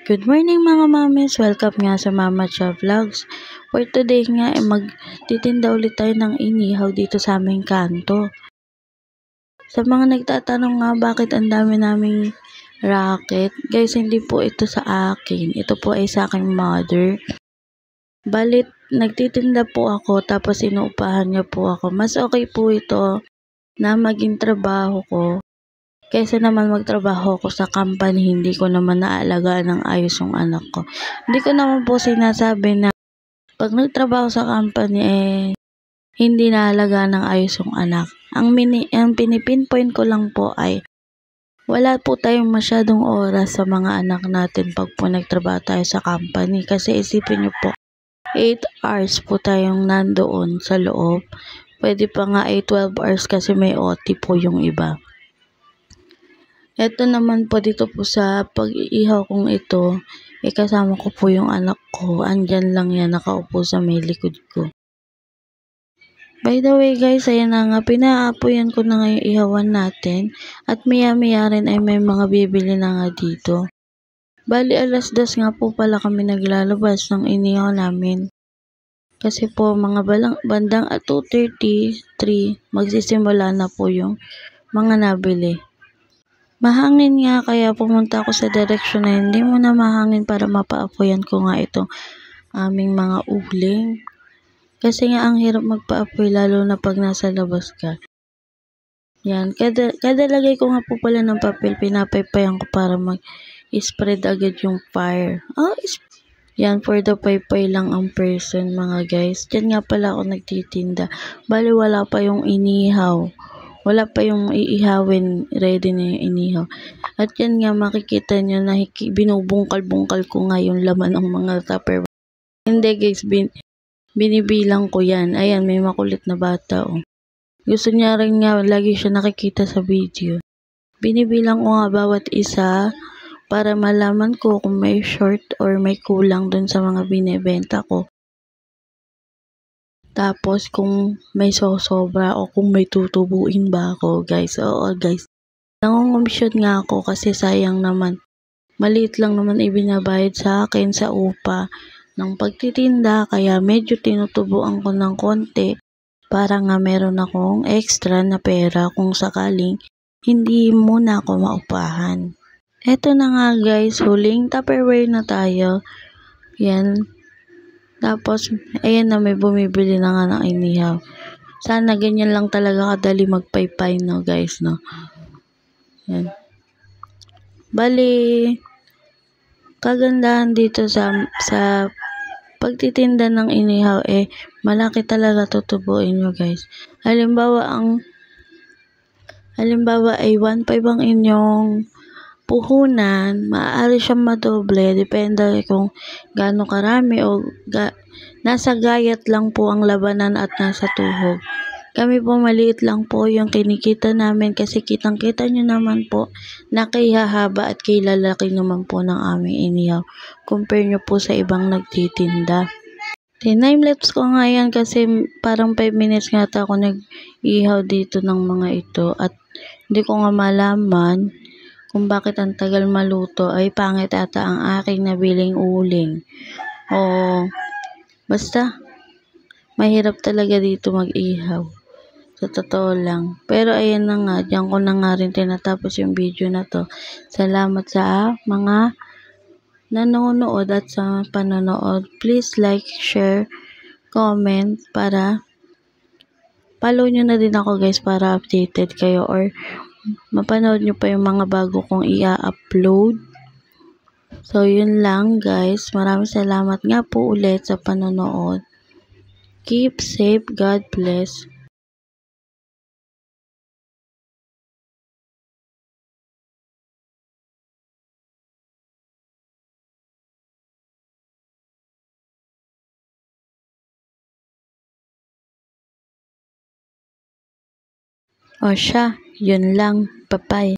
Good morning mga mamis! Welcome nga sa Mama Cha Vlogs. For today nga magtitinda ulit tayo ng inihaw dito sa aming kanto. Sa mga nagtatanong nga bakit ang dami naming racket, guys, hindi po ito sa akin. Ito po ay sa aking mother. Balit nagtitinda po ako tapos inuupahan niya po ako. Mas okay po ito na maging trabaho ko kaysa naman magtrabaho ko sa company, hindi ko naman naalagaan ng ayos yung anak ko. Hindi ko naman po sinasabi na pag nagtrabaho sa company, hindi naalagaan ng ayos yung anak. Ang pinipinpoint ko lang po ay wala po tayong masyadong oras sa mga anak natin pag po nagtrabaho tayo sa company. Kasi isipin niyo po, 8 hours po tayong nandoon sa loob. Pwede pa nga 12 hours kasi may OT po yung iba. Ito naman po dito po sa pag-iihaw kong ito, kasama ko po yung anak ko. Andyan lang yan, nakaupo sa may likod ko. By the way guys, ayan na nga, pinaapoyan ko na nga yung ihawan natin. At maya-maya rin ay may mga bibili na nga dito. Bali 2:00 nga po pala kami naglalabas ng inihaw namin. Kasi po mga bandang at 2:33 magsisimula na po yung mga nabili. Mahangin nga kaya pumunta ako sa direksyon na hindi mo na mahangin para mapaapoyan ko nga itong aming mga uling. Kasi nga ang hirap magpaapoy lalo na pag nasa labas ka. Yan, kada lagay ko nga po pala ng papel, pinapaypayan ko para mag-spread agad yung fire. Yan, for the paypay lang ang person mga guys. Diyan nga pala ako nagtitinda. Bali wala pa yung inihaw. Wala pa yung iihawin, ready na yung inihaw. At yan nga makikita nyo na binubungkal-bungkal ko nga yung laman ng mga tupperware. Hindi guys, binibilang ko yan. Ayan, may makulit na bata oh. Gusto niya rin nga, lagi siya nakikita sa video. Binibilang ko nga bawat isa para malaman ko kung may short or may kulang dun sa mga binibenta ko. Tapos kung may sosobra o kung may tutubuin ba ako guys. Oo guys, nangungumisyon nga ako kasi sayang naman. Maliit lang naman ibinabayad sa akin sa upa ng pagtitinda, kaya medyo tinutubuan ko ng konti para nga meron akong extra na pera kung sakaling hindi muna ako maupahan. Eto na nga guys, huling Tupperware na tayo. Yan. Tapos, ayan na may bumibili na nga ng inihaw. Sana ganyan lang talaga kadali magpaypay no guys no. Yan. Bali, kagandahan dito sa pagtitinda ng inihaw malaki talaga tutubuin nyo guys. Halimbawa ay 1.5 ang inyong puhunan, maaari siyang madoble, depende kung gaano karami o nasa gayat lang po ang labanan at nasa tuhog. Kami po maliit lang po yung kinikita namin kasi kitang-kita nyo naman po na kay hahaba at kay lalaki naman po ng aming inihaw. Compare nyo po sa ibang nagtitinda. Time-lapse ko nga yan kasi parang 5 minutes nga ako nag-ihaw dito ng mga ito at hindi ko nga malaman kung bakit ang tagal maluto ay pangit ata ang aking nabiling uling. O basta mahirap talaga dito mag-ihaw. Sa totoo lang. Pero ayan na nga, diyan ko na nga rin tinatapos yung video na to. Salamat sa mga nanonood at sa panonood. Please like, share, comment para follow nyo na din ako guys para updated kayo or mapanood nyo pa yung mga bago kong i-upload. So, yun lang guys. Maraming salamat nga po ulit sa panonood. Keep safe. God bless. O siya, yun lang. Bye-bye.